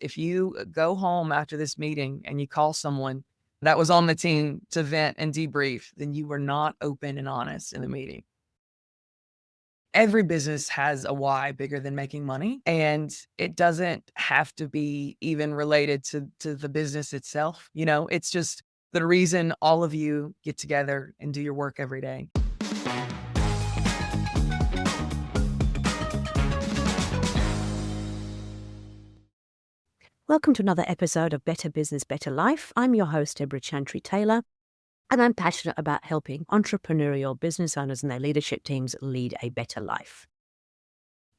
If you go home after this meeting and you call someone that was on the team to vent and debrief, then you were not open and honest in the meeting. Every business has a why bigger than making money, and it doesn't have to be even related to the business itself. It's just the reason all of you get together and do your work every day. Welcome to another episode of Better Business, Better Life. I'm your host, Debra Chantry-Taylor, and I'm passionate about helping entrepreneurial business owners and their leadership teams lead a better life.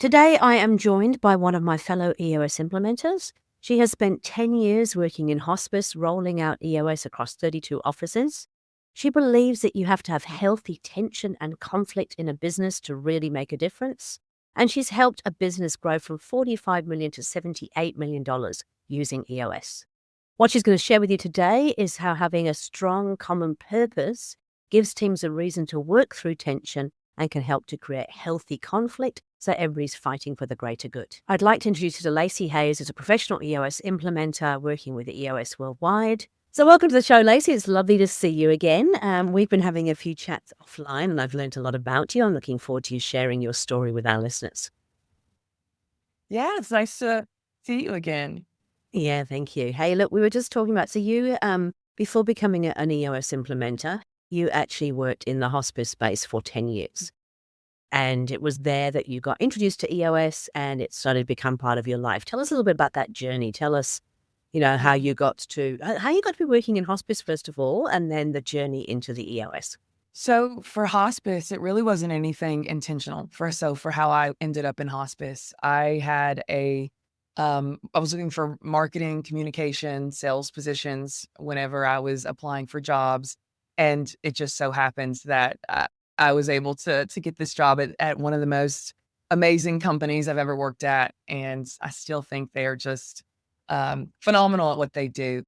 Today, I am joined by one of my fellow EOS implementers. She has spent 10 years working in hospice, rolling out EOS across 32 offices. She believes that you have to have healthy tension and conflict in a business to really make a difference. And she's helped a business grow from $45 million to $78 million using EOS. What she's going to share with you today is how having a strong common purpose gives teams a reason to work through tension and can help to create healthy conflict so everybody's fighting for the greater good. I'd like to introduce you to Lacey Hayes, who's a professional EOS implementer working with EOS worldwide. So welcome to the show, Lacey. It's lovely to see you again. We've been having a few chats offline and I've learned a lot about you. I'm looking forward to you sharing your story with our listeners. Yeah, it's nice to see you again. Yeah, thank you. Hey, look, we were just talking about, so you, before becoming an EOS implementer, you actually worked in the hospice space for 10 years. And it was there that you got introduced to EOS and it started to become part of your life. Tell us a little bit about that journey. Tell us, how you got to be working in hospice, first of all, and then the journey into the EOS. So for hospice, it really wasn't anything intentional. For how I ended up in hospice, I was looking for marketing, communication, sales positions whenever I was applying for jobs, and it just so happens that I was able to get this job at one of the most amazing companies I've ever worked at, and I still think they are just phenomenal at what they do.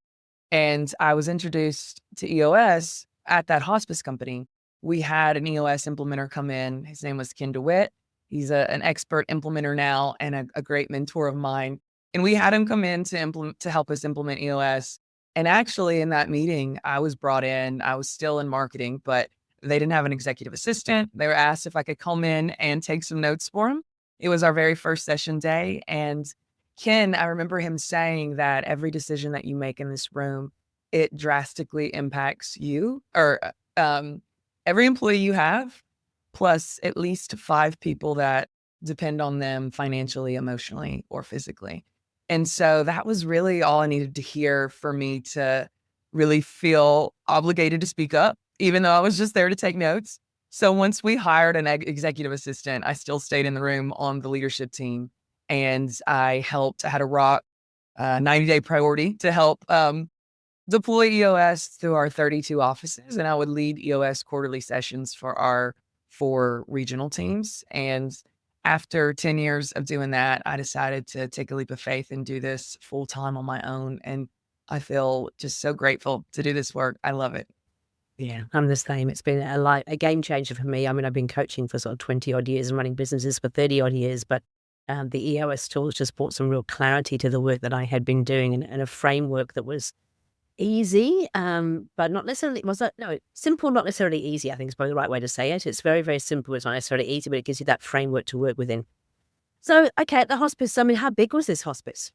And I was introduced to EOS at that hospice company. We had an EOS implementer come in. His name was Ken DeWitt. He's an expert implementer now and a great mentor of mine. And we had him come in to help us implement EOS. And actually, in that meeting, I was brought in. I was still in marketing, but they didn't have an executive assistant. They were asked if I could come in and take some notes for them. It was our very first session day, and Ken, I remember him saying that every decision that you make in this room, it drastically impacts you or every employee you have, plus at least 5 people that depend on them financially, emotionally, or physically. And so that was really all I needed to hear for me to really feel obligated to speak up, even though I was just there to take notes. So once we hired an executive assistant, I still stayed in the room on the leadership team, and I had a rock 90-day priority to help deploy EOS through our 32 offices, and I would lead EOS quarterly sessions for our 4 regional teams. And after 10 years of doing that, I decided to take a leap of faith and do this full time on my own. And I feel just so grateful to do this work. I love it. Yeah, I'm the same. It's been a game changer for me. I mean, I've been coaching for sort of 20 odd years and running businesses for 30 odd years, but the EOS tools just brought some real clarity to the work that I had been doing and a framework that was easy, but not necessarily, simple, not necessarily easy, I think is probably the right way to say it. It's very, very simple. It's not necessarily easy, but it gives you that framework to work within. So, okay, at the hospice, I mean, how big was this hospice?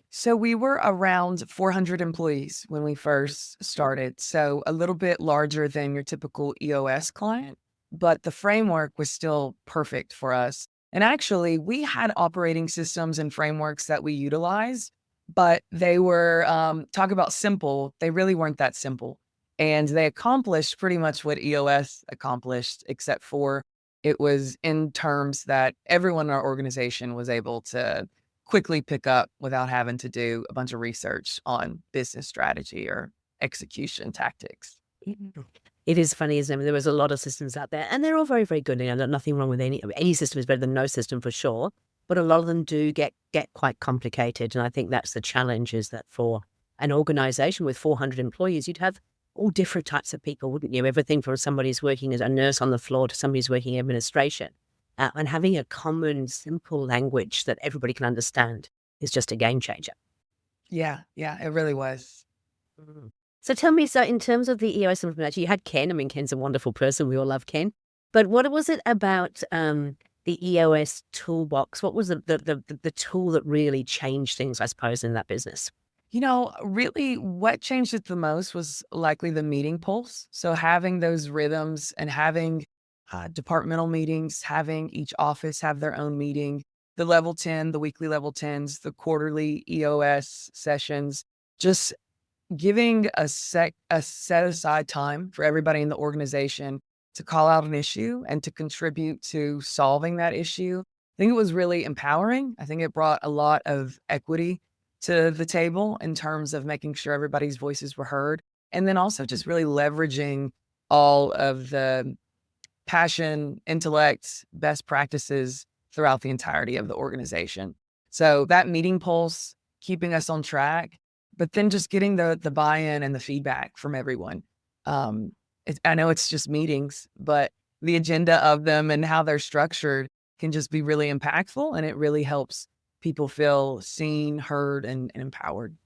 So we were around 400 employees when we first started. So a little bit larger than your typical EOS client, but the framework was still perfect for us. And actually, we had operating systems and frameworks that we utilized, but they were, talk about simple, they really weren't that simple. And they accomplished pretty much what EOS accomplished, except for it was in terms that everyone in our organization was able to quickly pick up without having to do a bunch of research on business strategy or execution tactics. Mhm. It is funny, isn't it? There was a lot of systems out there, and they're all very, very good. Nothing wrong with any system is better than no system for sure. But a lot of them do get quite complicated, and I think that's the challenge. Is that for an organization with 400 employees, you'd have all different types of people, wouldn't you? Everything from somebody who's working as a nurse on the floor to somebody who's working in administration, and having a common, simple language that everybody can understand is just a game changer. Yeah, yeah, it really was. Mm. So tell me, so in terms of the EOS implementation, you had Ken. I mean, Ken's a wonderful person. We all love Ken. But what was it about the EOS toolbox? What was the tool that really changed things, I suppose, in that business? Really what changed it the most was likely the meeting pulse. So having those rhythms and having departmental meetings, having each office have their own meeting, the level 10, the weekly level 10s, the quarterly EOS sessions, just giving a set aside time for everybody in the organization to call out an issue and to contribute to solving that issue. I think it was really empowering. I think it brought a lot of equity to the table in terms of making sure everybody's voices were heard. And then also just really leveraging all of the passion, intellect, best practices throughout the entirety of the organization. So that meeting pulse, keeping us on track, but then just getting the buy-in and the feedback from everyone. I know it's just meetings, but the agenda of them and how they're structured can just be really impactful, and it really helps people feel seen, heard, and empowered.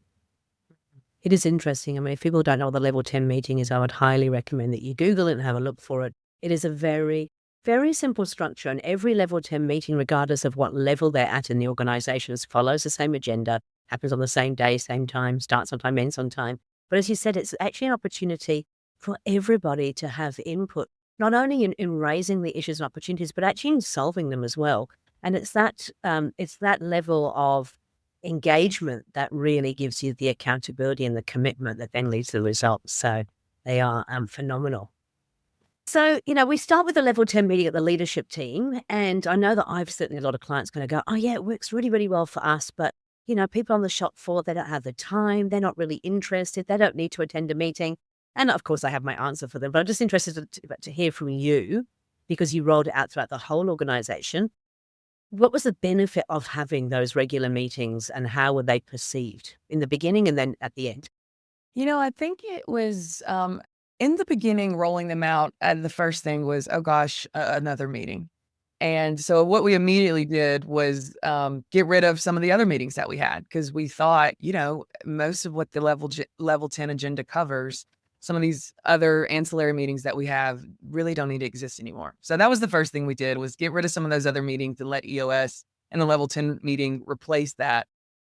It is interesting. I mean, if people don't know what the level 10 meeting is, I would highly recommend that you Google it and have a look for it. It is a very, very simple structure, and every level 10 meeting, regardless of what level they're at in the organization, follows the same agenda, happens on the same day, same time, starts on time, ends on time. But as you said, it's actually an opportunity for everybody to have input, not only in raising the issues and opportunities, but actually in solving them as well. And it's that level of engagement that really gives you the accountability and the commitment that then leads to the results. So they are phenomenal. So, we start with the level 10 meeting at the leadership team. And I know that I've certainly a lot of clients going to go, oh, yeah, it works really, really well for us. But, people on the shop floor, they don't have the time. They're not really interested. They don't need to attend a meeting. And of course, I have my answer for them. But I'm just interested to hear from you because you rolled it out throughout the whole organization. What was the benefit of having those regular meetings and how were they perceived in the beginning and then at the end? I think it was in the beginning rolling them out. And the first thing was, oh gosh, another meeting. And so what we immediately did was get rid of some of the other meetings that we had because we thought, most of what the level 10 agenda covers, some of these other ancillary meetings that we have really don't need to exist anymore. So that was the first thing we did was get rid of some of those other meetings and let EOS and the level 10 meeting replace that.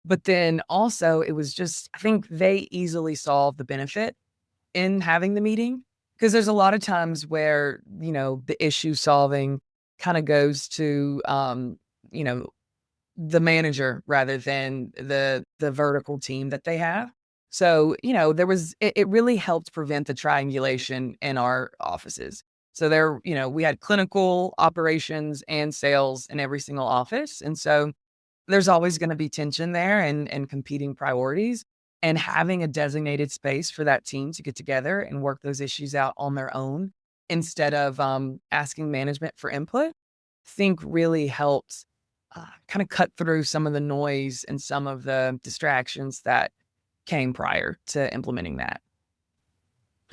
But then also it was just, I think they easily saw the benefit in having the meeting because there's a lot of times where, the issue solving kind of goes to, you know, the manager rather than the vertical team that they have. So, it really helped prevent the triangulation in our offices. So there, we had clinical operations and sales in every single office. And so there's always going to be tension there and competing priorities. And having a designated space for that team to get together and work those issues out on their own instead of asking management for input, I think really helped kind of cut through some of the noise and some of the distractions that came prior to implementing that.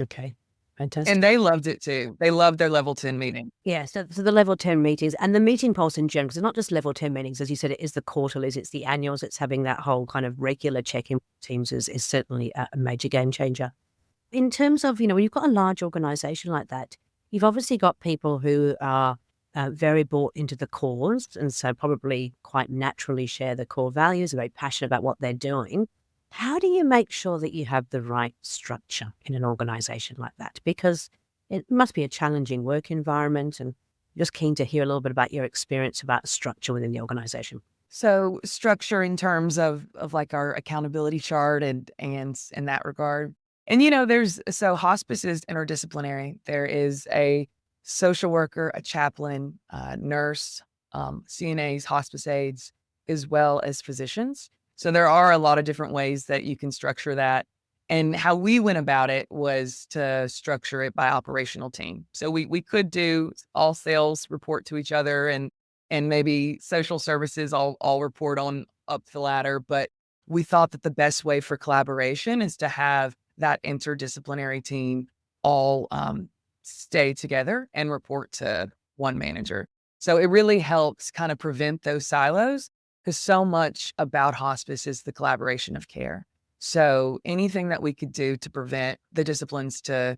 Okay, And fantastic. they loved it too. They loved their level 10 meeting. Yeah, so the level 10 meetings and the meeting pulse in general, 'cause it's not just level 10 meetings, as you said, it is the quarterlies, it's the annuals, it's having that whole kind of regular check-in teams is certainly a major game changer. In terms of, when you've got a large organization like that, you've obviously got people who are very bought into the cause and so probably quite naturally share the core values, are very passionate about what they're doing. How do you make sure that you have the right structure in an organization like that? Because it must be a challenging work environment and just keen to hear a little bit about your experience about structure within the organization. So structure in terms of like our accountability chart and in that regard. And there's so hospice is interdisciplinary. There is a social worker, a chaplain, nurse, CNAs, hospice aides, as well as physicians. So there are a lot of different ways that you can structure that. And how we went about it was to structure it by operational team. So we could do all sales report to each other and maybe social services all report on up the ladder. But we thought that the best way for collaboration is to have that interdisciplinary team all stay together and report to one manager. So it really helps kind of prevent those silos. because so much about hospice is the collaboration of care. So anything that we could do to prevent the disciplines to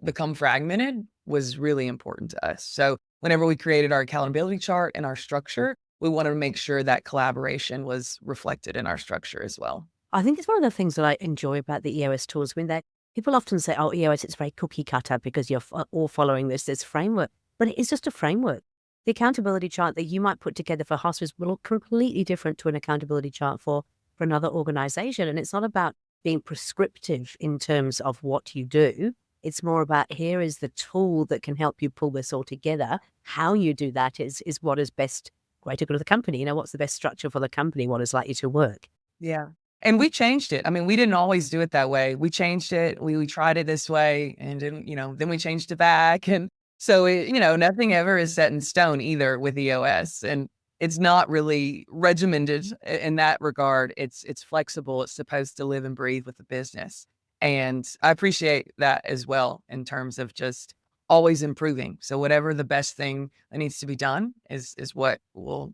become fragmented was really important to us. So whenever we created our accountability chart and our structure, we wanted to make sure that collaboration was reflected in our structure as well. I think it's one of the things that I enjoy about the EOS tools. When they people often say, "Oh, EOS, it's very cookie cutter because you're all following this framework," but it is just a framework. The accountability chart that you might put together for hospice will look completely different to an accountability chart for another organization, and it's not about being prescriptive in terms of what you do. It's more about, here is the tool that can help you pull this all together. How you do that is what is best, greater good of the company. What's the best structure for the company? What is likely to work? Yeah. And we changed it. I mean, we didn't always do it that way. We changed it. We tried it this way and then, then we changed it back. And so, nothing ever is set in stone either with EOS. And it's not really regimented in that regard. It's flexible. It's supposed to live and breathe with the business. And I appreciate that as well in terms of just always improving. So whatever the best thing that needs to be done is what we'll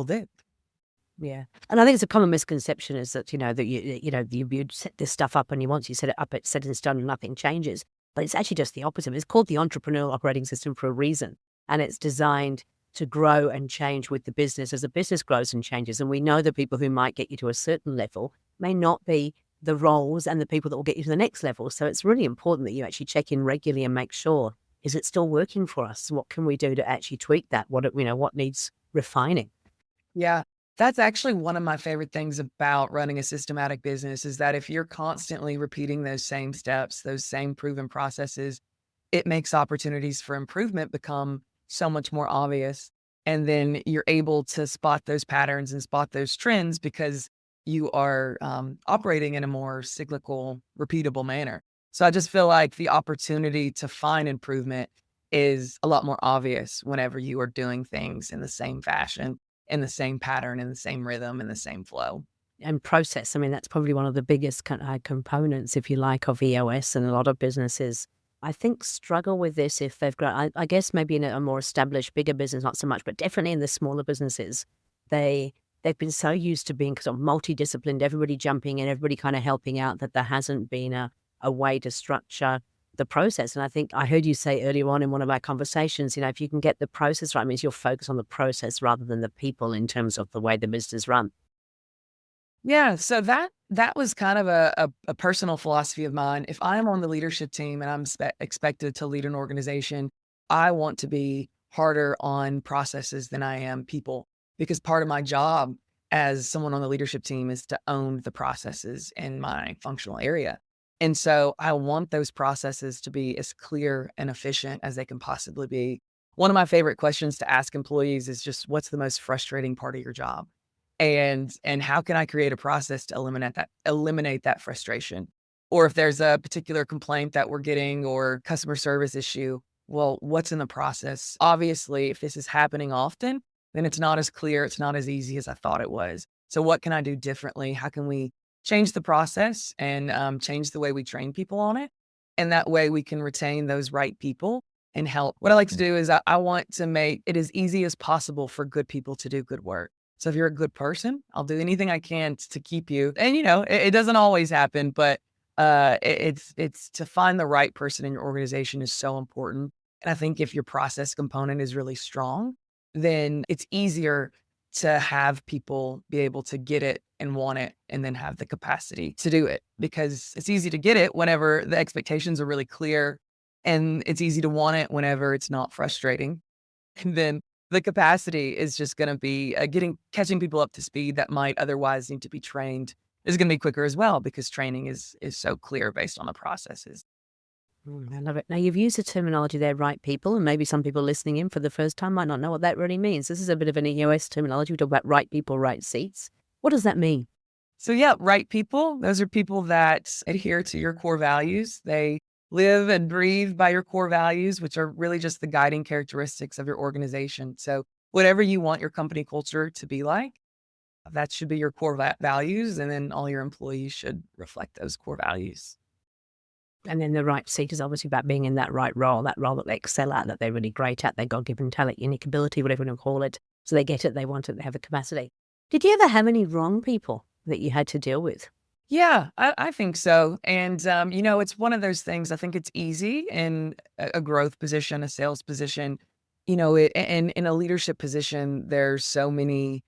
do. Yeah. And I think it's a common misconception is that, that you set this stuff up and once you set it up, it's set in stone and nothing changes. But it's actually just the opposite. It's called the entrepreneurial operating system for a reason. And it's designed to grow and change with the business as the business grows and changes. And we know the people who might get you to a certain level may not be the roles and the people that will get you to the next level. So it's really important that you actually check in regularly and make sure, is it still working for us? What can we do to actually tweak that? What needs refining? Yeah. That's actually one of my favorite things about running a systematic business is that if you're constantly repeating those same steps, those same proven processes, it makes opportunities for improvement become so much more obvious. And then you're able to spot those patterns and spot those trends because you are operating in a more cyclical, repeatable manner. So I just feel like the opportunity to find improvement is a lot more obvious whenever you are doing things in the same fashion, in the same pattern, in the same rhythm, in the same flow. And process. I mean, that's probably one of the biggest components, if you like, of EOS. And a lot of businesses, I think, struggle with this if they've got, I guess maybe in a more established, bigger business, not so much, but definitely in the smaller businesses, they've been so used to being sort of multidisciplined, everybody jumping in, everybody kind of helping out, that there hasn't been a way to structure the process. And I think I heard you say earlier on in one of our conversations, if you can get the process right, it means you'll focus on the process rather than the people in terms of the way the business run. Yeah, so that was kind of a personal philosophy of mine. If I am on the leadership team and I'm expected to lead an organization, I want to be harder on processes than I am people, because part of my job as someone on the leadership team is to own the processes in my functional area. And so I want those processes to be as clear and efficient as they can possibly be. One of my favorite questions to ask employees is just, what's the most frustrating part of your job? And how can I create a process to eliminate that frustration? Or if there's a particular complaint that we're getting or customer service issue, well, what's in the process? Obviously, if this is happening often, then it's not as clear, it's not as easy as I thought it was. So what can I do differently? How can we change the process and change the way we train people on it? And that way we can retain those right people and help. What I like to do is I want to make it as easy as possible for good people to do good work. So if you're a good person, I'll do anything I can to keep you. And it doesn't always happen, but it's to find the right person in your organization is so important. And I think if your process component is really strong, then it's easier to have people be able to get it and want it and then have the capacity to do it, because it's easy to get it whenever the expectations are really clear, and it's easy to want it whenever it's not frustrating. And then the capacity is just going to be catching people up to speed that might otherwise need to be trained is going to be quicker as well, because training is so clear based on the processes. I love it. Now, you've used the terminology there, right people, and maybe some people listening in for the first time might not know what that really means. This is a bit of an EOS terminology. We talk about right people, right seats. What does that mean? So yeah, right people, those are people that adhere to your core values. They live and breathe by your core values, which are really just the guiding characteristics of your organization. So whatever you want your company culture to be like, that should be your core values. And then all your employees should reflect those core values. And then the right seat is obviously about being in that right role that they excel at, that they're really great at, their God-given talent, unique ability, whatever you want to call it. So they get it, they want it, they have the capacity. Did you ever have any wrong people that you had to deal with? Yeah, I think so. And, it's one of those things. I think it's easy in a growth position, a sales position, and in a leadership position, there's so many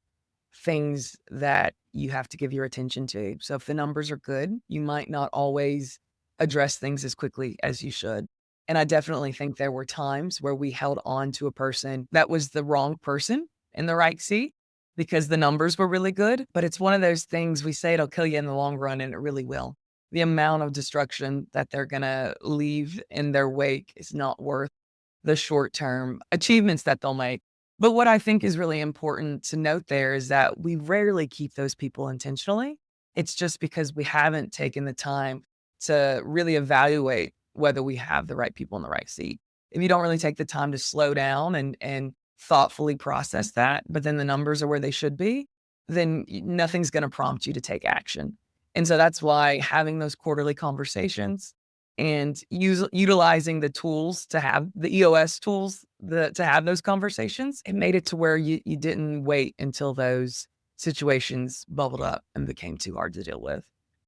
things that you have to give your attention to. So if the numbers are good, you might not always address things as quickly as you should. And I definitely think there were times where we held on to a person that was the wrong person in the right seat because the numbers were really good. But it's one of those things we say it'll kill you in the long run, and it really will. The amount of destruction that they're going to leave in their wake is not worth the short term achievements that they'll make. But what I think is really important to note there is that we rarely keep those people intentionally. It's just because we haven't taken the time to really evaluate whether we have the right people in the right seat. If you don't really take the time to slow down and thoughtfully process that, but then the numbers are where they should be, then nothing's going to prompt you to take action. And so that's why having those quarterly conversations and utilizing the tools to have the EOS tools to have those conversations, it made it to where you didn't wait until those situations bubbled up and became too hard to deal with.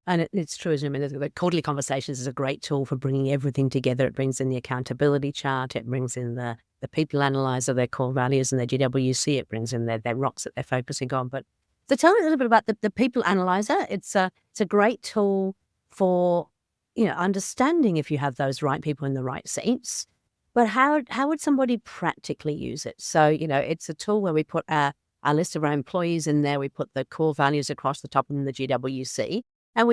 And it's true, isn't it? I mean, the quarterly conversations is a great tool for bringing everything together. It brings in the accountability chart. It brings in the people analyzer, their core values and their GWC. It brings in their rocks that they're focusing on. But so tell me a little bit about the people analyzer. It's a great tool for, understanding if you have those right people in the right seats. But how would somebody practically use it? So, it's a tool where we put our list of our employees in there. We put the core values across the top and the GWC. And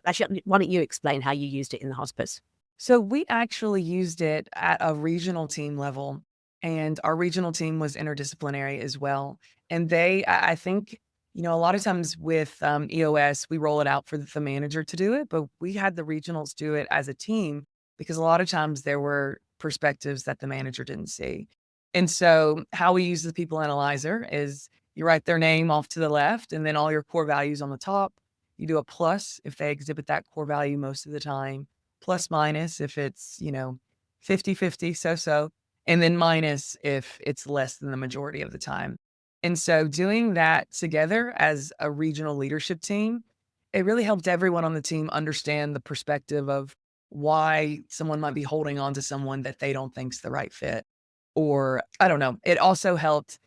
actually, why don't you explain how you used it in the hospice? So we actually used it at a regional team level, and our regional team was interdisciplinary as well. And I think, a lot of times with EOS, we roll it out for the manager to do it, but we had the regionals do it as a team because a lot of times there were perspectives that the manager didn't see. And so how we use the people analyzer is you write their name off to the left and then all your core values on the top. You do a plus if they exhibit that core value most of the time, plus minus if it's, 50-50, so, and then minus if it's less than the majority of the time. And so doing that together as a regional leadership team, it really helped everyone on the team understand the perspective of why someone might be holding on to someone that they don't think's the right fit. Or I don't know. It also helped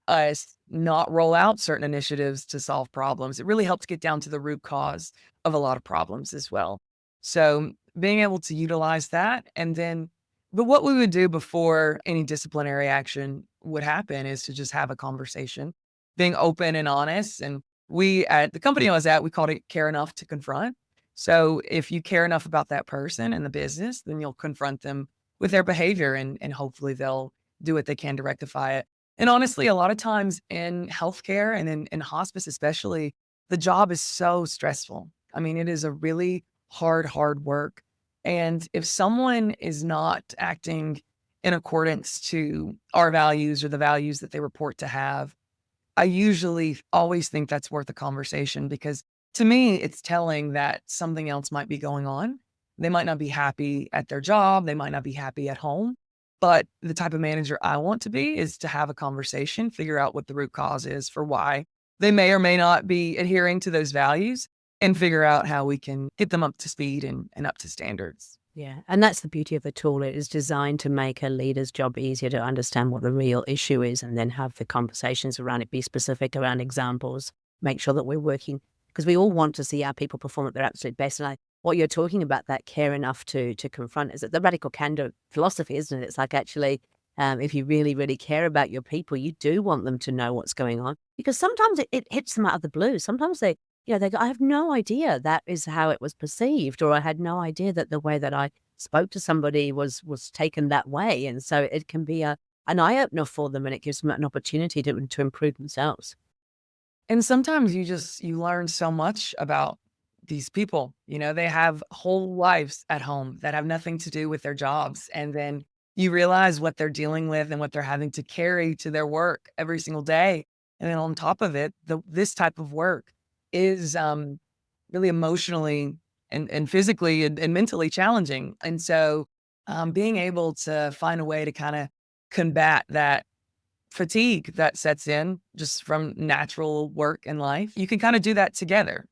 us not roll out certain initiatives to solve problems. It really helps get down to the root cause of a lot of problems as well. So being able to utilize that but what we would do before any disciplinary action would happen is to just have a conversation, being open and honest. And we, at the company I was at, we called it care enough to confront. So if you care enough about that person and the business, then you'll confront them with their behavior and hopefully they'll do what they can to rectify it. And honestly, a lot of times in healthcare and in hospice especially, the job is so stressful. I mean, it is a really hard work. And if someone is not acting in accordance to our values or the values that they report to have, I usually always think that's worth a conversation because to me, it's telling that something else might be going on. They might not be happy at their job. They might not be happy at home. But the type of manager I want to be is to have a conversation, figure out what the root cause is for why they may or may not be adhering to those values and figure out how we can get them up to speed and up to standards. Yeah, and that's the beauty of the tool. It is designed to make a leader's job easier to understand what the real issue is and then have the conversations around it, be specific around examples, make sure that we're working, because we all want to see our people perform at their absolute best. And what you're talking about, that care enough to confront, is that the radical candor philosophy, isn't it? It's like actually, if you really care about your people, you do want them to know what's going on, because sometimes it hits them out of the blue. Sometimes they go, I have no idea that is how it was perceived, or I had no idea that the way that I spoke to somebody was taken that way. And so it can be an eye-opener for them, and it gives them an opportunity to improve themselves. And sometimes you learn so much about these people. They have whole lives at home that have nothing to do with their jobs. And then you realize what they're dealing with and what they're having to carry to their work every single day. And then on top of it, this type of work is really emotionally and physically and mentally challenging. And so being able to find a way to kind of combat that fatigue that sets in just from natural work and life. You can kind of do that together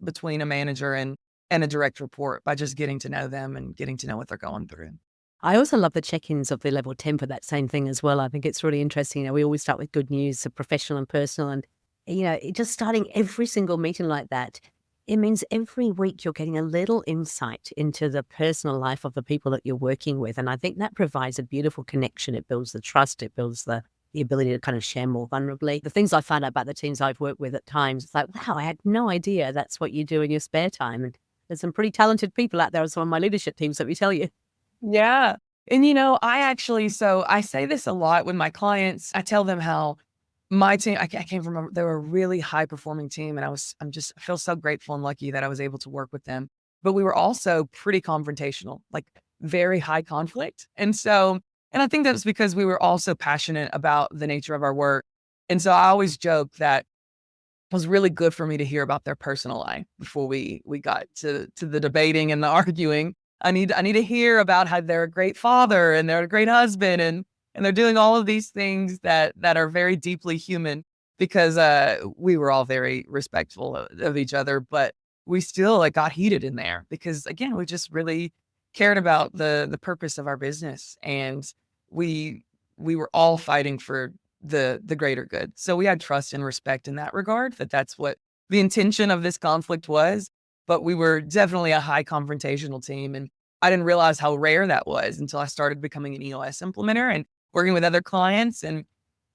between a manager and a direct report by just getting to know them and getting to know what they're going through. I also love the check-ins of the level 10 for that same thing as well. I think it's really interesting. We always start with good news, so professional and personal. And, just starting every single meeting like that, it means every week you're getting a little insight into the personal life of the people that you're working with. And I think that provides a beautiful connection. It builds the trust. It builds the ability to kind of share more vulnerably. The things I find out about the teams I've worked with at times, it's like, wow, I had no idea that's what you do in your spare time. And there's some pretty talented people out there on some of my leadership teams, let me tell you. Yeah. And I say this a lot with my clients. I tell them how my team, I came from, they were a really high performing team. And I feel so grateful and lucky that I was able to work with them. But we were also pretty confrontational, like very high conflict. And I think that's because we were also passionate about the nature of our work. And so I always joke that it was really good for me to hear about their personal life before we got to the debating and the arguing. I need to hear about how they're a great father and they're a great husband and they're doing all of these things that are very deeply human because we were all very respectful of each other, but we still like got heated in there because again, we just really cared about the purpose of our business and we we were all fighting for the greater good. So we had trust and respect in that regard, that's what the intention of this conflict was. But we were definitely a high confrontational team. And I didn't realize how rare that was until I started becoming an EOS implementer and working with other clients. And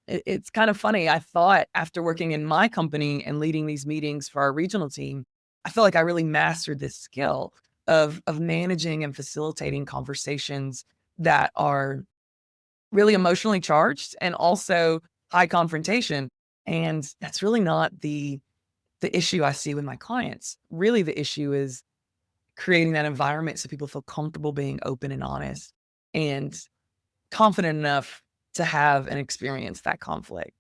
it's kind of funny. I thought after working in my company and leading these meetings for our regional team, I felt like I really mastered this skill of managing and facilitating conversations that are really emotionally charged and also high confrontation. And that's really not the issue I see with my clients. Really, the issue is creating that environment so people feel comfortable being open and honest and confident enough to have and experience that conflict.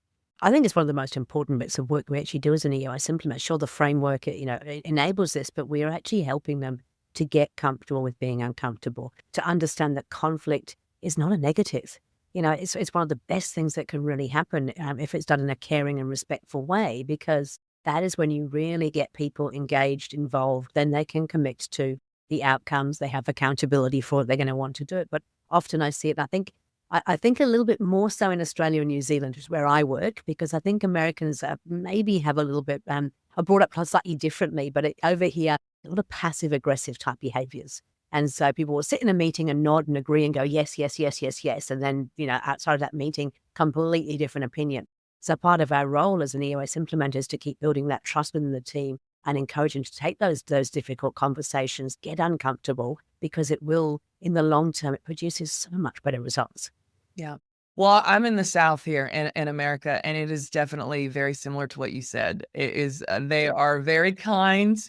I think it's one of the most important bits of work we actually do as an EOS implementer. Sure, the framework, it enables this, but we're actually helping them to get comfortable with being uncomfortable, to understand that conflict is not a negative. It's one of the best things that can really happen if it's done in a caring and respectful way, because that is when you really get people engaged, involved, then they can commit to the outcomes. They have accountability for it. They're going to want to do it. But often I see it, and I think a little bit more so in Australia and New Zealand, which is where I work, because I think Americans maybe have a little bit, are brought up slightly differently, but over here, a lot of passive aggressive type behaviors. And so people will sit in a meeting and nod and agree and go, yes, yes, yes, yes, yes. And then, outside of that meeting, completely different opinion. So part of our role as an EOS implementer is to keep building that trust within the team and encourage them to take those difficult conversations, get uncomfortable, because it will, in the long term, it produces so much better results. Yeah. Well, I'm in the South here in America, and it is definitely very similar to what you said. It is, they are very kind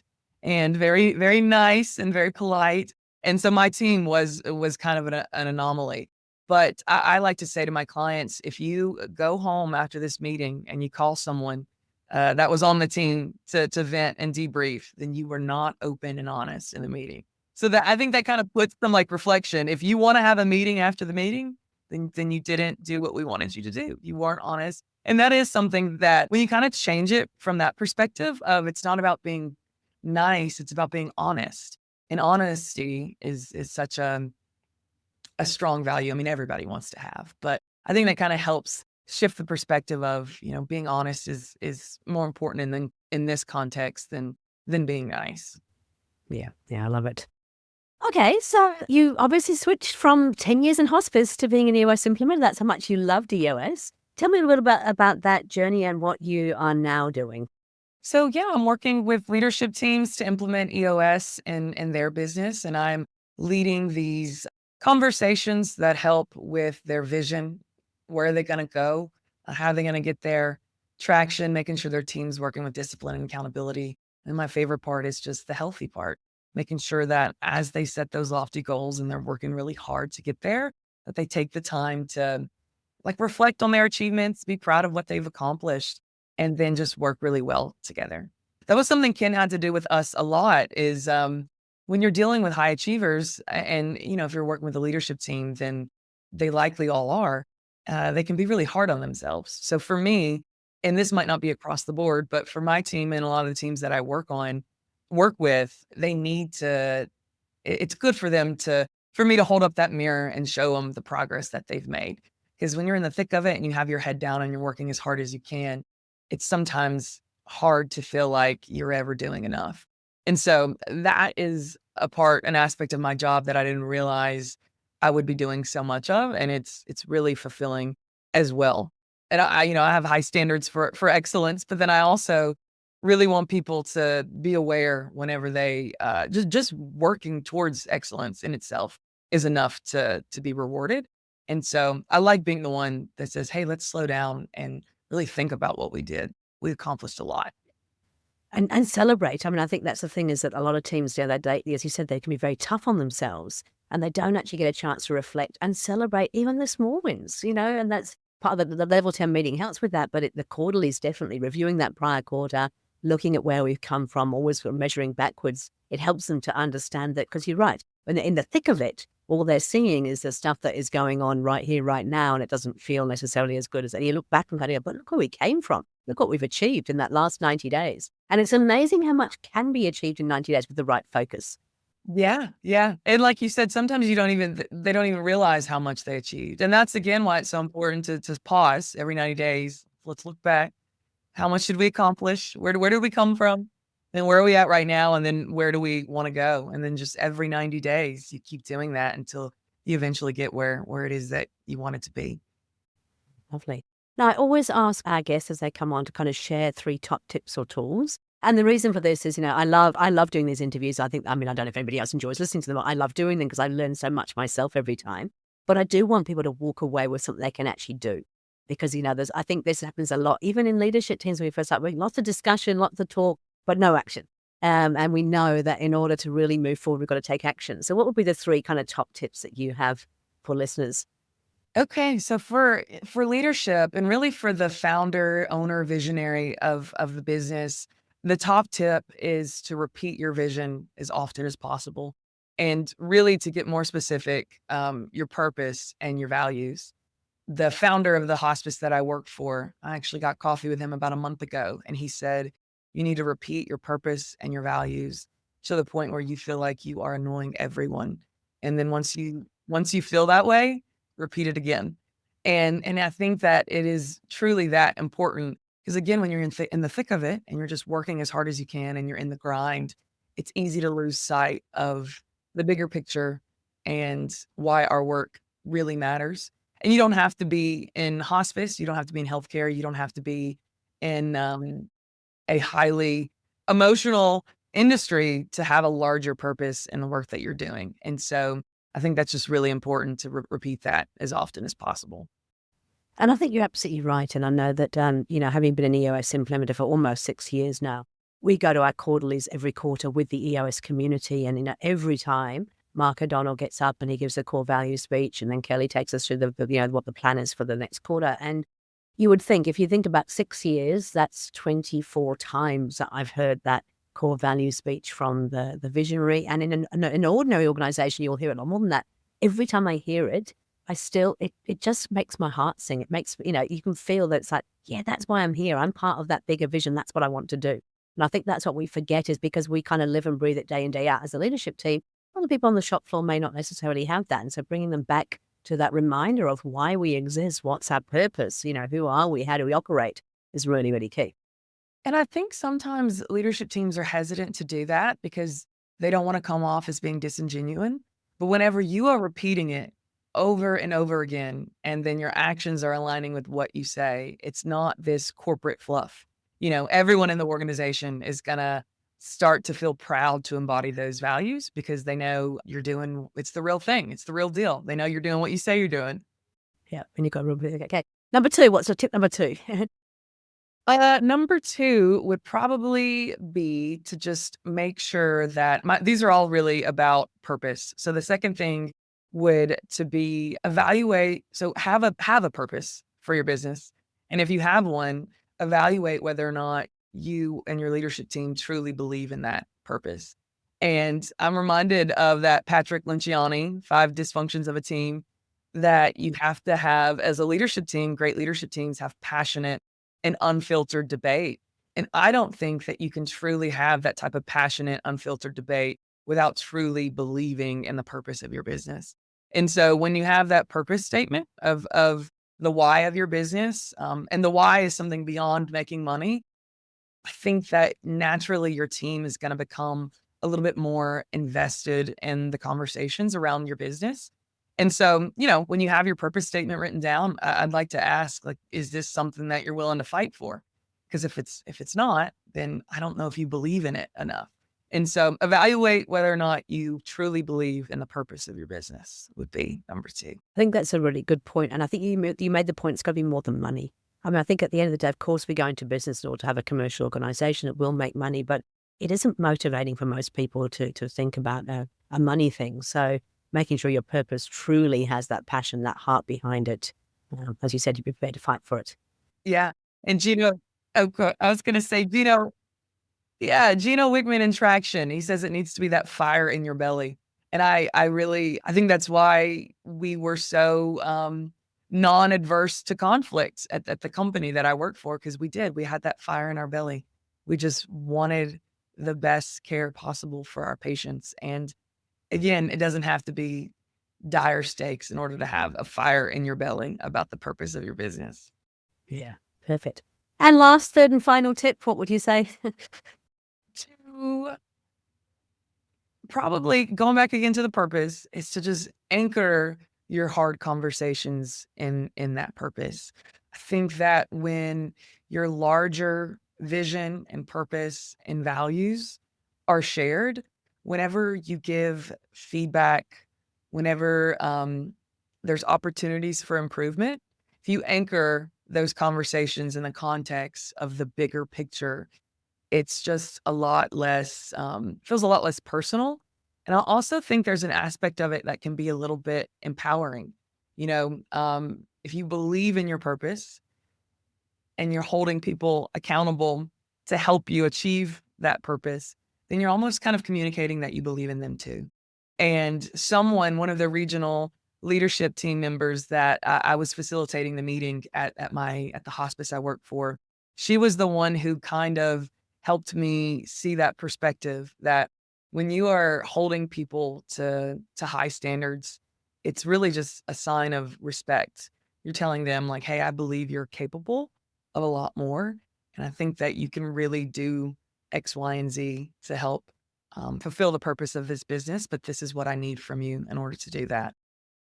and very, very nice and very polite. And so my team was kind of an anomaly. But I like to say to my clients, if you go home after this meeting and you call someone that was on the team to vent and debrief, then you were not open and honest in the meeting. So that I think that kind of puts some like reflection. If you want to have a meeting after the meeting, then you didn't do what we wanted you to do. You weren't honest. And that is something that when you kind of change it from that perspective of it's not about being nice, it's about being honest. And honesty is such a strong value. I mean, everybody wants to have, but I think that kind of helps shift the perspective of, being honest is more important in this context than being nice. Yeah, I love it. Okay, so you obviously switched from 10 years in hospice to being an EOS implementer. That's how much you loved EOS. Tell me a little bit about that journey and what you are now doing. So yeah, I'm working with leadership teams to implement EOS in their business, and I'm leading these conversations that help with their vision. Where are they going to go? How are they going to get there? Traction, making sure their team's working with discipline and accountability. And my favorite part is just the healthy part, making sure that as they set those lofty goals and they're working really hard to get there, that they take the time to like reflect on their achievements, be proud of what they've accomplished, and then just work really well together. That was something Ken had to do with us a lot is when you're dealing with high achievers and, if you're working with a leadership team, then they likely all are. they can be really hard on themselves. So for me, and this might not be across the board, but for my team and a lot of the teams that I work with, they need to it's good for them for me to hold up that mirror and show them the progress that they've made. Because when you're in the thick of it and you have your head down and you're working as hard as you can, it's sometimes hard to feel like you're ever doing enough. And so that is an aspect of my job that I didn't realize I would be doing so much of, and it's really fulfilling as well. And I have high standards for excellence, but then I also really want people to be aware whenever they just working towards excellence in itself is enough to be rewarded. And so I like being the one that says, "Hey, let's slow down and really think about what we did. We accomplished a lot." And celebrate. I mean, I think that's the thing is that a lot of teams, as you said, they can be very tough on themselves and they don't actually get a chance to reflect and celebrate even the small wins, and that's part of the level 10 meeting helps with that. But the quarterly is definitely reviewing that prior quarter, looking at where we've come from, always sort of measuring backwards. It helps them to understand that, because you're right, when they're in the thick of it, all they're seeing is the stuff that is going on right here, right now, and it doesn't feel necessarily as good as it. You look back and kind of go, but look where we came from. Look what we've achieved in that last 90 days. And it's amazing how much can be achieved in 90 days with the right focus. Yeah, yeah. And like you said, sometimes they don't even realize how much they achieved. And that's again why it's so important to pause every 90 days. Let's look back. How much did we accomplish? Where did we come from? And where are we at right now? And then where do we want to go? And then just every 90 days, you keep doing that until you eventually get where it is that you want it to be. Lovely. Now, I always ask our guests as they come on to kind of share 3 top tips or tools. And the reason for this is, I love doing these interviews. I don't know if anybody else enjoys listening to them. But I love doing them because I learn so much myself every time. But I do want people to walk away with something they can actually do. Because, I think this happens a lot, even in leadership teams when we first start working, lots of discussion, lots of talk, but no action. And we know that in order to really move forward, we've got to take action. So what would be the 3 kind of top tips that you have for listeners? Okay, so for leadership and really for the founder, owner, visionary of the business, the top tip is to repeat your vision as often as possible, and really to get more specific, your purpose and your values. The founder of the hospice that I work for, I actually got coffee with him about a month ago, and he said, "You need to repeat your purpose and your values to the point where you feel like you are annoying everyone. And then once you feel that way, repeat it again." And I think that it is truly that important because again, when you're in the thick of it and you're just working as hard as you can and you're in the grind, it's easy to lose sight of the bigger picture and why our work really matters. And you don't have to be in hospice, you don't have to be in healthcare, you don't have to be in, a highly emotional industry to have a larger purpose in the work that you're doing. And so, I think that's just really important to repeat that as often as possible. And I think you're absolutely right. And I know that, having been an EOS implementer for almost 6 years now, we go to our quarterlies every quarter with the EOS community. And, every time Mark O'Donnell gets up and he gives a core value speech, and then Kelly takes us through what the plan is for the next quarter. And you would think, if you think about 6 years, that's 24 times that I've heard that core value speech from the visionary. And in an ordinary organization, you'll hear it a lot more than that. Every time I hear it, it just makes my heart sing. It makes, you can feel that it's like, yeah, that's why I'm here. I'm part of that bigger vision. That's what I want to do. And I think that's what we forget, is because we kind of live and breathe it day in, day out as a leadership team. Other people on the shop floor may not necessarily have that. And so bringing them back to that reminder of why we exist, what's our purpose, who are we, how do we operate, is really, really key. And I think sometimes leadership teams are hesitant to do that because they don't want to come off as being disingenuous. But whenever you are repeating it over and over again, and then your actions are aligning with what you say, it's not this corporate fluff. Everyone in the organization is going to start to feel proud to embody those values because they know it's the real thing. It's the real deal. They know you're doing what you say you're doing. Yeah. And you've got a real big, okay. Number 2, what's the tip number 2? Number 2 would probably be to just make sure that these are all really about purpose. So the second thing would to be evaluate. So have a purpose for your business. And if you have one, evaluate whether or not you and your leadership team truly believe in that purpose. And I'm reminded of that Patrick Lenciani, 5 Dysfunctions of a Team. that you have to have as a leadership team. Great leadership teams have passionate and unfiltered debate. And I don't think that you can truly have that type of passionate, unfiltered debate without truly believing in the purpose of your business. And so when you have that purpose statement of the why of your business, and the why is something beyond making money, I think that naturally your team is going to become a little bit more invested in the conversations around your business. And so, when you have your purpose statement written down, I'd like to ask, like, is this something that you're willing to fight for? Because if it's not, then I don't know if you believe in it enough. And so evaluate whether or not you truly believe in the purpose of your business would be number two. I think that's a really good point. And I think you made the point it's got to be more than money. I mean, I think at the end of the day, of course, we go into business in order to have a commercial organization that will make money, but it isn't motivating for most people to think about a money thing. So making sure your purpose truly has that passion, that heart behind it. As you said, you'd be prepared to fight for it. Yeah. And I was going to say, yeah, Gino Wickman in Traction, he says it needs to be that fire in your belly. And I think that's why we were so, non-adverse to conflict at the company that I worked for, because we had that fire in our belly. We just wanted the best care possible for our patients. And again, it doesn't have to be dire stakes in order to have a fire in your belly about the purpose of your business. Yeah. Perfect. And last, third and final tip, what would you say? To probably going back again to the purpose is to just anchor your hard conversations in that purpose. I think that when your larger vision and purpose and values are shared, whenever you give feedback, whenever there's opportunities for improvement, if you anchor those conversations in the context of the bigger picture, it's just a lot less, feels a lot less personal. And I also think there's an aspect of it that can be a little bit empowering. If you believe in your purpose and you're holding people accountable to help you achieve that purpose, then you're almost kind of communicating that you believe in them too. And one of the regional leadership team members that I was facilitating the meeting at the hospice I work for, she was the one who kind of helped me see that perspective that when you are holding people to high standards, it's really just a sign of respect. You're telling them like, "Hey, I believe you're capable of a lot more, and I think that you can really do X, Y, and Z to help fulfill the purpose of this business, but this is what I need from you in order to do that."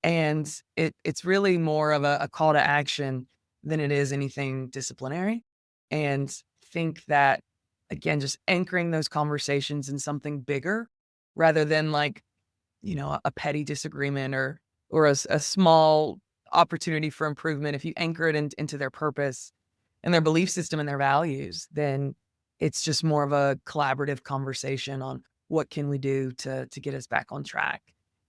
And it's really more of a call to action than it is anything disciplinary. And think that, again, just anchoring those conversations in something bigger rather than like, a petty disagreement or a small opportunity for improvement. If you anchor it into their purpose and their belief system and their values, then it's just more of a collaborative conversation on what can we do to get us back on track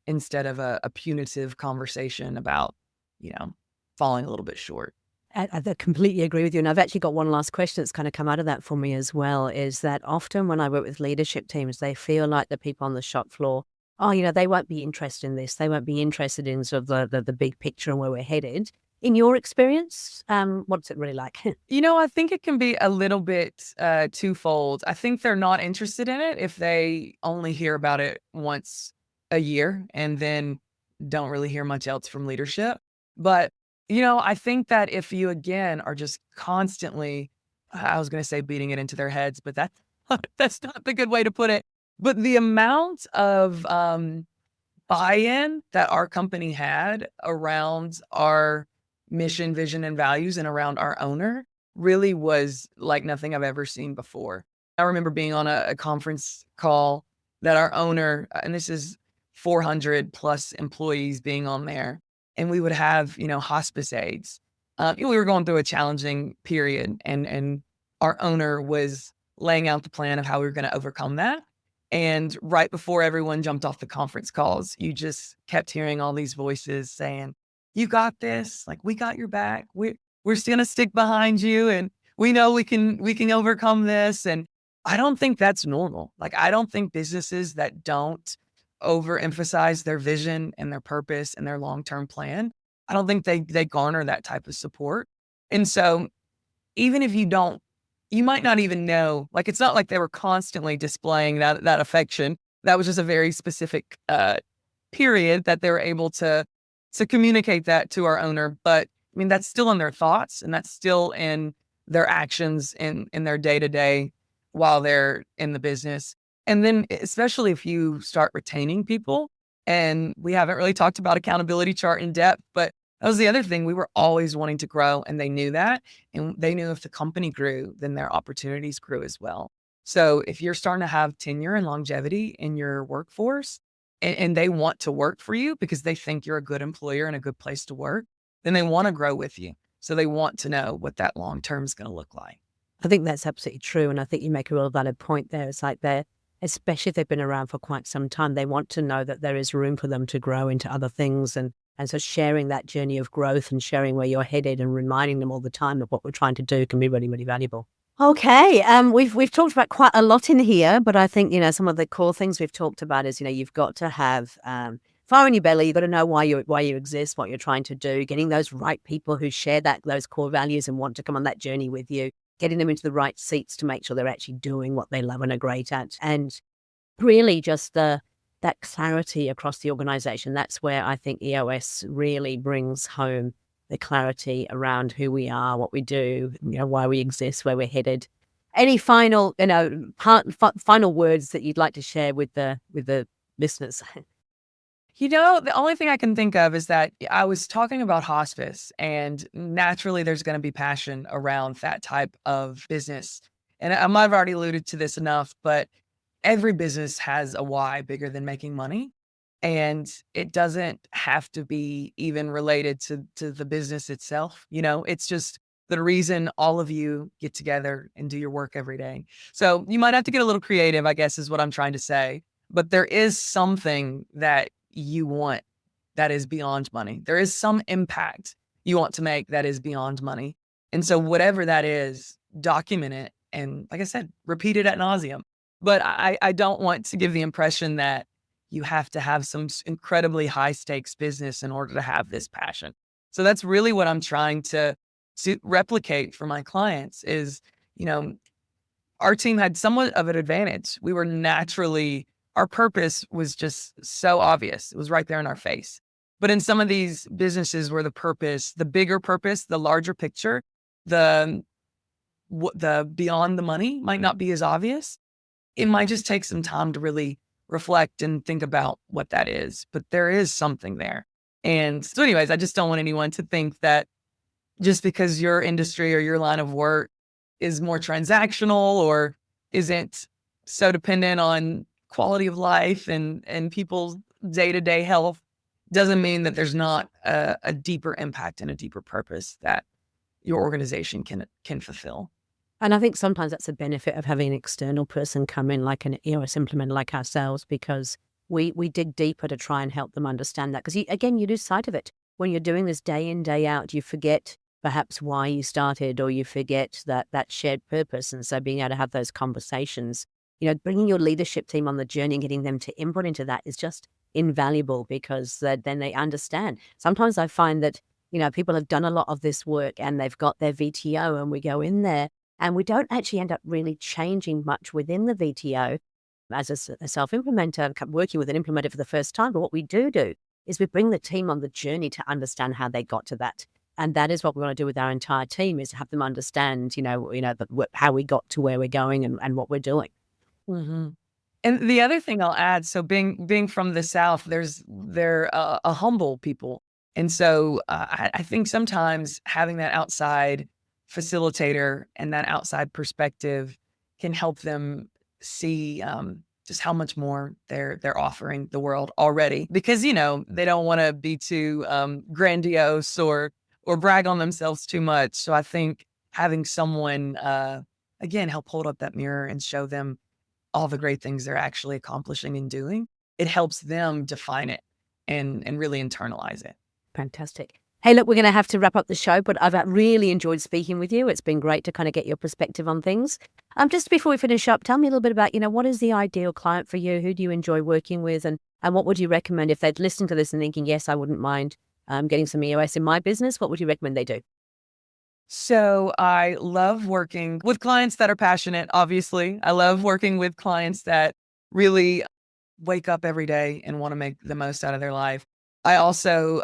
instead of a punitive conversation about, you know, falling a little bit short. I completely agree with you. And I've actually got one last question that's kind of come out of that for me as well, is that often when I work with leadership teams, they feel like the people on the shop floor, oh, they won't be interested in this. They won't be interested in sort of the big picture and where we're headed. In your experience, what's it really like? I think it can be a little bit twofold. I think they're not interested in it if they only hear about it once a year and then don't really hear much else from leadership. But, I think that if you, again, are just constantly, I was going to say beating it into their heads, but that's not the good way to put it. But the amount of buy-in that our company had around our mission, vision, and values and around our owner really was like nothing I've ever seen before. I remember being on a conference call that our owner, and this is 400 plus employees being on there, and we would have, hospice aides. We were going through a challenging period, and our owner was laying out the plan of how we were going to overcome that. And right before everyone jumped off the conference calls, you just kept hearing all these voices saying, "You got this. Like, we got your back. We're still gonna stick behind you, and we know we can overcome this." And I don't think that's normal. Like, I don't think businesses that don't overemphasize their vision and their purpose and their long-term plan I don't think they garner that type of support. And so even if you might not even know, like, it's not like they were constantly displaying that affection. That was just a very specific period that they were able to communicate that to our owner. But I mean, that's still in their thoughts, and that's still in their actions in their day to day while they're in the business. And then, especially if you start retaining people, and we haven't really talked about accountability chart in depth, but that was the other thing. We were always wanting to grow, and they knew that. And they knew if the company grew, then their opportunities grew as well. So if you're starting to have tenure and longevity in your workforce, and they want to work for you because they think you're a good employer and a good place to work, then they want to grow with you. So they want to know what that long term is going to look like. I think that's absolutely true. And I think you make a real valid point there. It's like especially if they've been around for quite some time, they want to know that there is room for them to grow into other things. And so sharing that journey of growth and sharing where you're headed and reminding them all the time that what we're trying to do can be really, really valuable. Okay, we've talked about quite a lot in here, but I think, some of the core things we've talked about is, you've got to have fire in your belly. You've got to know why you exist, what you're trying to do, getting those right people who share those core values and want to come on that journey with you, getting them into the right seats to make sure they're actually doing what they love and are great at, and really just that clarity across the organization. That's where I think EOS really brings home the clarity around who we are, what we do, why we exist, where we're headed. Any final, final words that you'd like to share with the listeners? The only thing I can think of is that I was talking about hospice, and naturally there's going to be passion around that type of business. And I might have already alluded to this enough, but every business has a why bigger than making money. And it doesn't have to be even related to the business itself. It's just the reason all of you get together and do your work every day. So you might have to get a little creative, I guess, is what I'm trying to say. But there is something that you want that is beyond money. There is some impact you want to make that is beyond money. And so whatever that is, document it. And like I said, repeat it ad nauseum. But I don't want to give the impression that you have to have some incredibly high stakes business in order to have this passion. So that's really what I'm trying to replicate for my clients is, our team had somewhat of an advantage. We were our purpose was just so obvious. It was right there in our face. But in some of these businesses where the bigger purpose, the larger picture, the beyond the money might not be as obvious. It might just take some time to really reflect and think about what that is, but there is something there. And so anyways, I just don't want anyone to think that just because your industry or your line of work is more transactional or isn't so dependent on quality of life and people's day-to-day health doesn't mean that there's not a deeper impact and a deeper purpose that your organization can fulfill. And I think sometimes that's a benefit of having an external person come in, like an EOS implementer like ourselves, because we dig deeper to try and help them understand that. Because you lose sight of it. When you're doing this day in, day out, you forget perhaps why you started, or you forget that shared purpose. And so being able to have those conversations, bringing your leadership team on the journey and getting them to input into that is just invaluable, because then they understand. Sometimes I find that, people have done a lot of this work and they've got their VTO, and we go in there and we don't actually end up really changing much within the VTO as a self-implementer, working with an implementer for the first time. But what we do is we bring the team on the journey to understand how they got to that. And that is what we want to do with our entire team, is have them understand, how we got to where we're going and what we're doing. Mm-hmm. And the other thing I'll add, so being from the South, they're a humble people. And so I think sometimes having that outside facilitator and that outside perspective can help them see just how much more they're offering the world already, because they don't want to be too grandiose or brag on themselves too much. So I think having someone again help hold up that mirror and show them all the great things they're actually accomplishing and doing, it helps them define it and really internalize it. Fantastic. Hey, look, we're going to have to wrap up the show, but I've really enjoyed speaking with you. It's been great to kind of get your perspective on things. Just before we finish up, tell me a little bit about, what is the ideal client for you? Who do you enjoy working with? And what would you recommend if they'd listen to this and thinking, yes, I wouldn't mind getting some EOS in my business, what would you recommend they do? So I love working with clients that are passionate, obviously. I love working with clients that really wake up every day and want to make the most out of their life. I also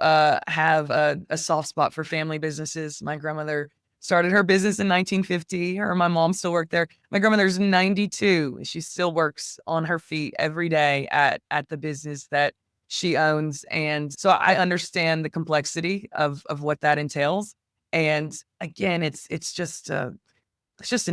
have a soft spot for family businesses. My grandmother started her business in 1950. Her and my mom still work there. My grandmother's 92. She still works on her feet every day at the business that she owns. And so I understand the complexity of what that entails. And again, it's just an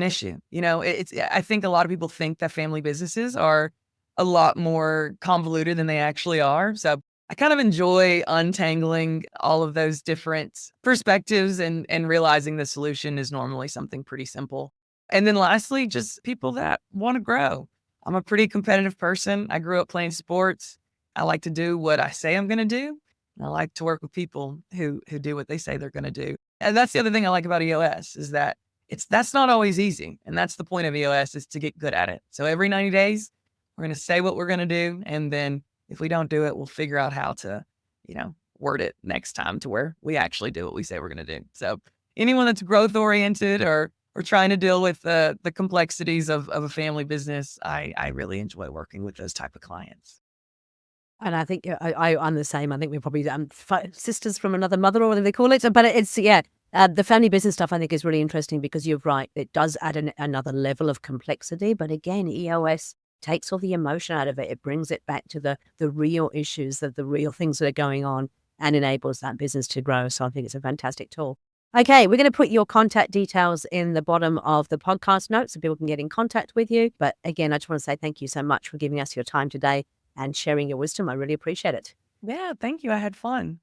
issue. You know, I think a lot of people think that family businesses are a lot more convoluted than they actually are. So I kind of enjoy untangling all of those different perspectives and realizing the solution is normally something pretty simple. And then lastly, just people that want to grow. I'm a pretty competitive person. I grew up playing sports. I like to do what I say I'm going to do. And I like to work with people who do what they say they're going to do. And that's the other thing I like about EOS is that that's not always easy, and that's the point of EOS is to get good at it. So every 90 days, we're gonna say what we're gonna do, and then if we don't do it, we'll figure out how to, word it next time to where we actually do what we say we're gonna do. So anyone that's growth oriented or trying to deal with the complexities of a family business, I really enjoy working with those type of clients. And I think I'm the same. I think we're probably sisters from another mother, or whatever they call it. But it's, yeah, the family business stuff I think is really interesting because you're right. It does add another level of complexity. But again, EOS takes all the emotion out of it. It brings it back to the real issues, the real things that are going on, and enables that business to grow. So I think it's a fantastic tool. Okay, we're going to put your contact details in the bottom of the podcast notes so people can get in contact with you. But again, I just want to say thank you so much for giving us your time today and sharing your wisdom. I really appreciate it. Yeah, thank you. I had fun.